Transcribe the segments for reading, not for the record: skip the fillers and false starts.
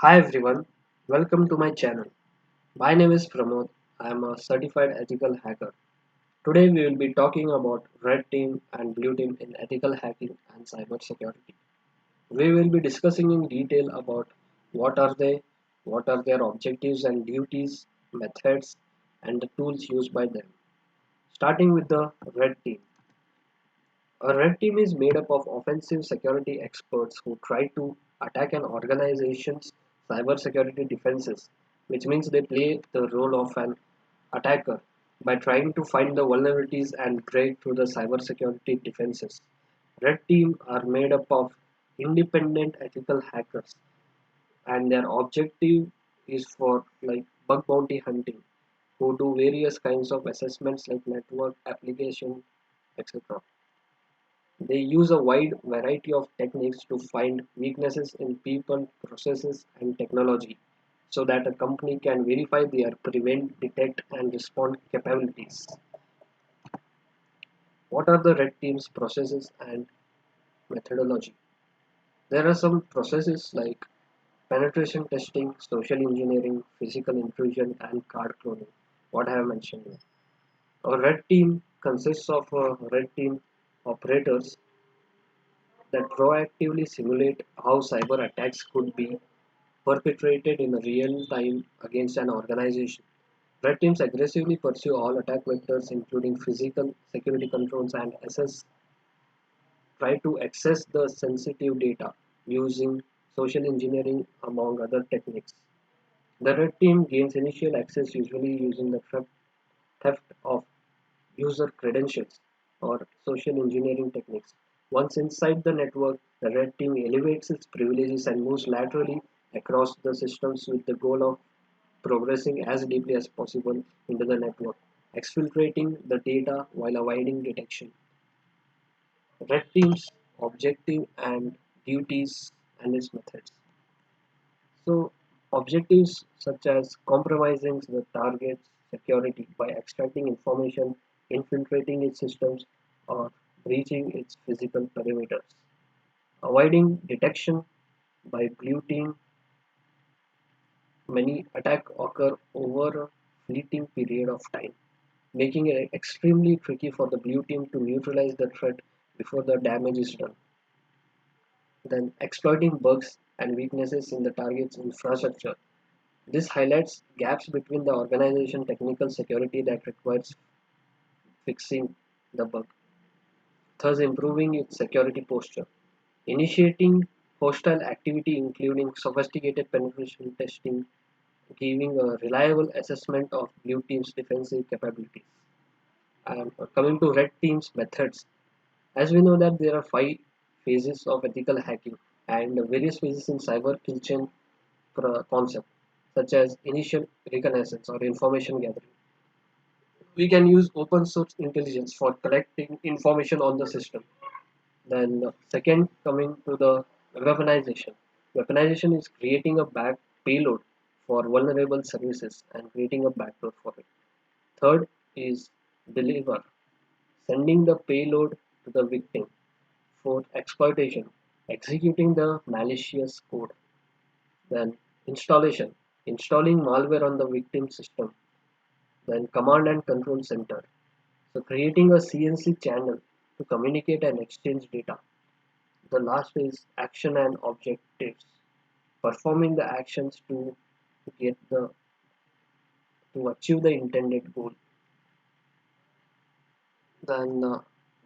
Hi everyone, welcome to my channel. My name is Pramod. I am a certified ethical hacker. Today we will be talking about red team and blue team in ethical hacking and cybersecurity. We will be discussing in detail about what are they, what are their objectives and duties, methods, and the tools used by them. Starting with the red team. A red team is made up of offensive security experts who try to attack an organization's cybersecurity defenses, which means they play the role of an attacker by trying to find the vulnerabilities and break through the cybersecurity defenses. Red team are made up of independent ethical hackers, and their objective is for like bug bounty hunting, who do various kinds of assessments like network, application, etc. They use a wide variety of techniques to find weaknesses in people, processes, and technology so that a company can verify their prevent, detect, and respond capabilities. What are the red team's processes and methodology? There are some processes like penetration testing, social engineering, physical intrusion, and card cloning. What I have mentioned here. A red team consists of red team operators that proactively simulate how cyber attacks could be perpetrated in real time against an organization. Red teams aggressively pursue all attack vectors, including physical, security controls, and try to access the sensitive data using social engineering, among other techniques. The red team gains initial access usually using the theft of user credentials or social engineering techniques. Once inside the network, the red team elevates its privileges and moves laterally across the systems with the goal of progressing as deeply as possible into the network, exfiltrating the data while avoiding detection. Red team's objective and duties and its methods. So, objectives such as compromising the target's security by extracting information, infiltrating its systems, or breaching its physical perimeters. Avoiding detection by blue team, many attacks occur over a fleeting period of time, making it extremely tricky for the blue team to neutralize the threat before the damage is done. Then exploiting bugs and weaknesses in the target's infrastructure. This highlights gaps between the organization technical security that requires fixing the bug, thus improving its security posture. Initiating hostile activity including sophisticated penetration testing, giving a reliable assessment of blue team's defensive capabilities. And coming to red team's methods, as we know that there are five phases of ethical hacking and various phases in cyber kill chain concept, such as initial reconnaissance or information gathering. We can use open source intelligence for collecting information on the system. Then second, coming to the weaponization. Weaponization is creating a back payload for vulnerable services and creating a backdoor for it. Third is deliver, sending the payload to the victim. Fourth, exploitation, executing the malicious code. Then installation, installing malware on the victim system. Then command and control center, so creating a CNC channel to communicate and exchange data. The last is action and objectives, performing the actions get the to achieve the intended goal. Then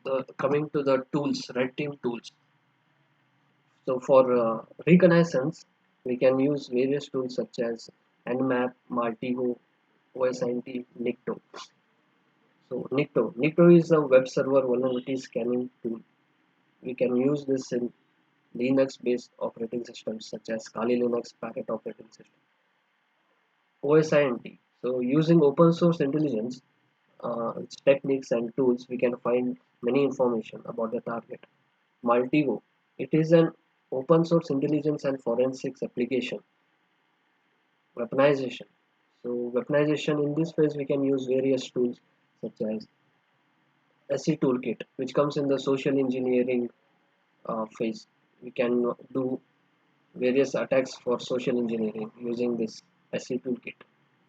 the coming to the tools, red team tools. So for reconnaissance, we can use various tools such as Nmap, Martigo, OSINT, Nikto. So Nikto is a web server vulnerability scanning tool. We can use this in Linux-based operating systems such as Kali Linux, Parrot operating system. OSINT. So using open source intelligence, its techniques and tools, we can find many information about the target. Multivo. It is an open source intelligence and forensics application. Weaponization. So weaponization, in this phase we can use various tools such as SE Toolkit, which comes in the social engineering phase. We can do various attacks for social engineering using this SE toolkit.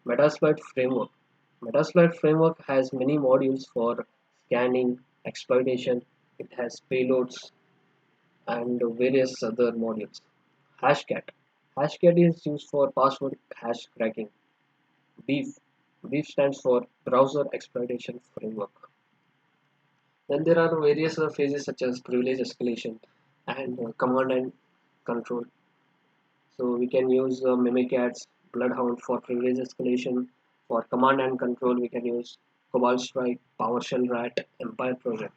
Metasploit framework. Metasploit framework has many modules for scanning, exploitation. It has payloads and various other modules. Hashcat. Hashcat is used for password hash cracking. Beef. Beef stands for Browser Exploitation Framework. Then there are various other phases such as privilege escalation and command and control. So we can use Mimikatz, Bloodhound for privilege escalation. For command and control, we can use Cobalt Strike, PowerShell Rat, Empire Project.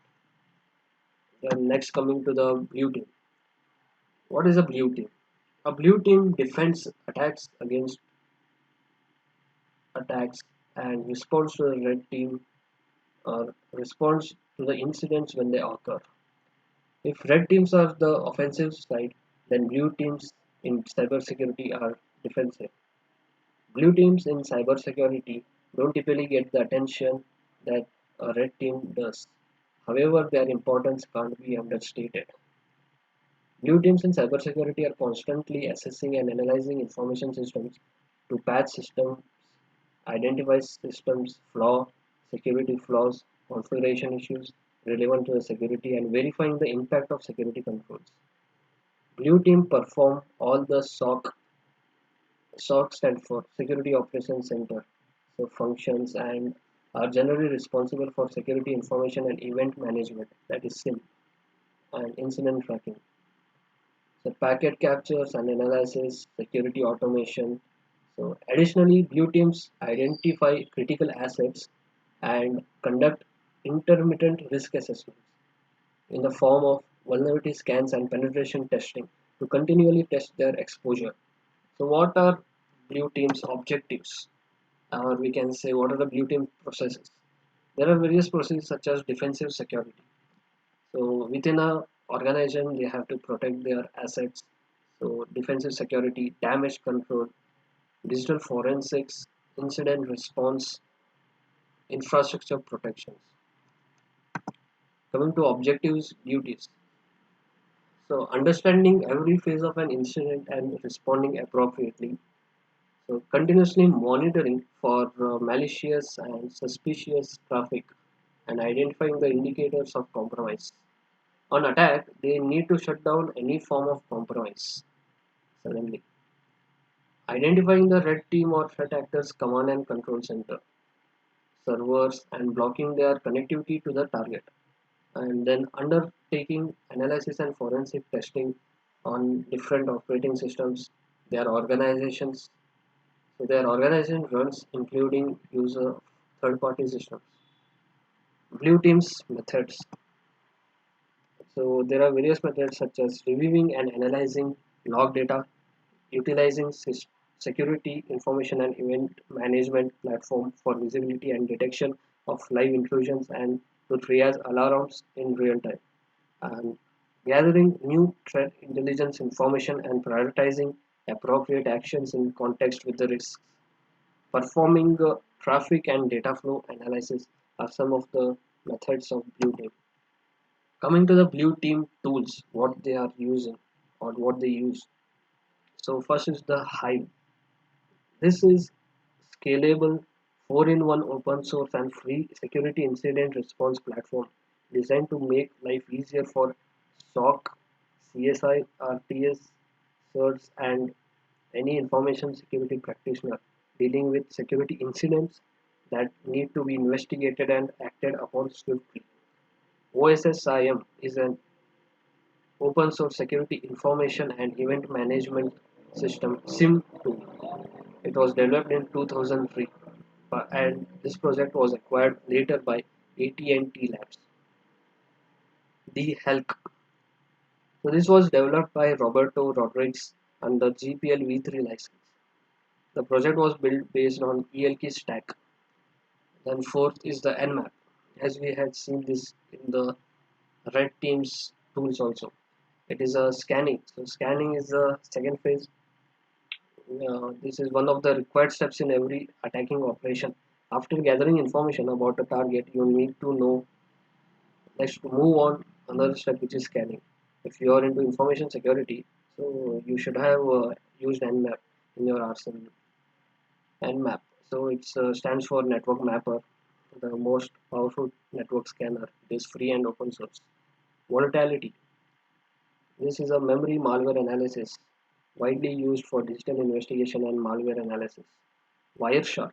Then next coming to the blue team. What is a blue team? A blue team defends attacks and responds to the red team or responds to the incidents when they occur. If red teams are the offensive side, then blue teams in cybersecurity are defensive. Blue teams in cybersecurity don't typically get the attention that a red team does. However, their importance can't be understated. Blue teams in cybersecurity are constantly assessing and analyzing information systems to patch systems, identify systems flaw, security flaws, configuration issues relevant to the security, and verifying the impact of security controls. Blue team perform all the SOC stand for Security Operations Center, so functions and are generally responsible for security information and event management, that is SIM, and incident tracking. So packet captures and analysis, security automation. So additionally, blue teams identify critical assets and conduct intermittent risk assessments in the form of vulnerability scans and penetration testing to continually test their exposure. So what are blue team's objectives? Or we can say what are the blue team processes? There are various processes such as defensive security. So within a organization, they have to protect their assets. So defensive security, damage control, digital forensics, incident response, infrastructure protections. Coming to objectives, duties. So understanding every phase of an incident and responding appropriately. So continuously monitoring for malicious and suspicious traffic and identifying the indicators of compromise. On attack, they need to shut down any form of compromise suddenly. Identifying the red team or threat actors command and control center, servers and blocking their connectivity to the target. And then undertaking analysis and forensic testing on different operating systems, their organizations. So their organization runs including user third-party systems. Blue teams methods. So there are various methods such as reviewing and analyzing log data, utilizing security information and event management platform for visibility and detection of live intrusions and to triage alarms in real time, and gathering new threat intelligence information and prioritizing appropriate actions in context with the risks. Performing traffic and data flow analysis are some of the methods of blue team. Coming to the blue team tools, what they are using or what they use. So first is the Hive. This is scalable 4-in-1 open source and free security incident response platform designed to make life easier for SOC, CSI, RTS, CERTs, and any information security practitioner dealing with security incidents that need to be investigated and acted upon swiftly. OSSIM is an open source security information and event management system SIM tool. It was developed in 2003 and this project was acquired later by AT&T Labs. The Helk. So this was developed by Roberto Rodriguez under GPL v3 license. The project was built based on ELK stack. Then fourth is the Nmap, as we had seen this in the red team's tools also. It is a scanning. So scanning is the second phase. This is one of the required steps in every attacking operation. After gathering information about the target, you need to know next to move on another step which is scanning. If you are into information security, So you should have used Nmap in your arsenal. Nmap. So it stands for Network Mapper, the most powerful network scanner. It is free and open source. Volatility. This is a memory malware analysis, widely used for digital investigation and malware analysis. Wireshark.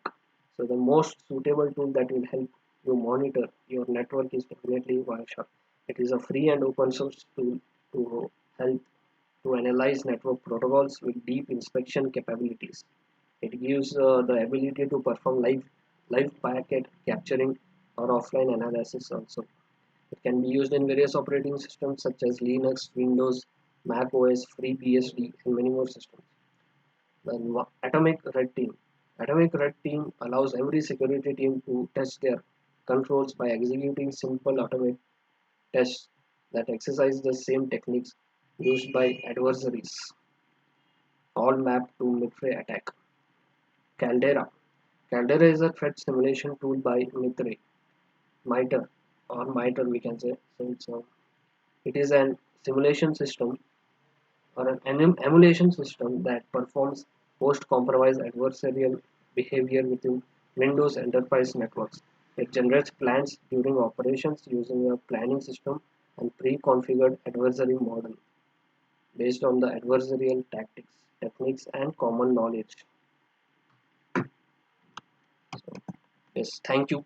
So the most suitable tool that will help you monitor your network is definitely Wireshark. It is a free and open source tool to help to analyze network protocols with deep inspection capabilities. It gives the ability to perform live packet capturing or offline analysis also. It can be used in various operating systems such as Linux, Windows, Mac OS, FreeBSD, and many more systems. The Atomic Red Team. Atomic Red Team allows every security team to test their controls by executing simple atomic tests that exercise the same techniques used by adversaries, all mapped to Mitre attack. Caldera. Caldera is a threat simulation tool by MITRE, or MITRE we can say. So it is an simulation system or an emulation system that performs post-compromise adversarial behavior within Windows Enterprise networks. It generates plans during operations using a planning system and pre-configured adversary model based on the adversarial tactics, techniques, and common knowledge. Yes, thank you.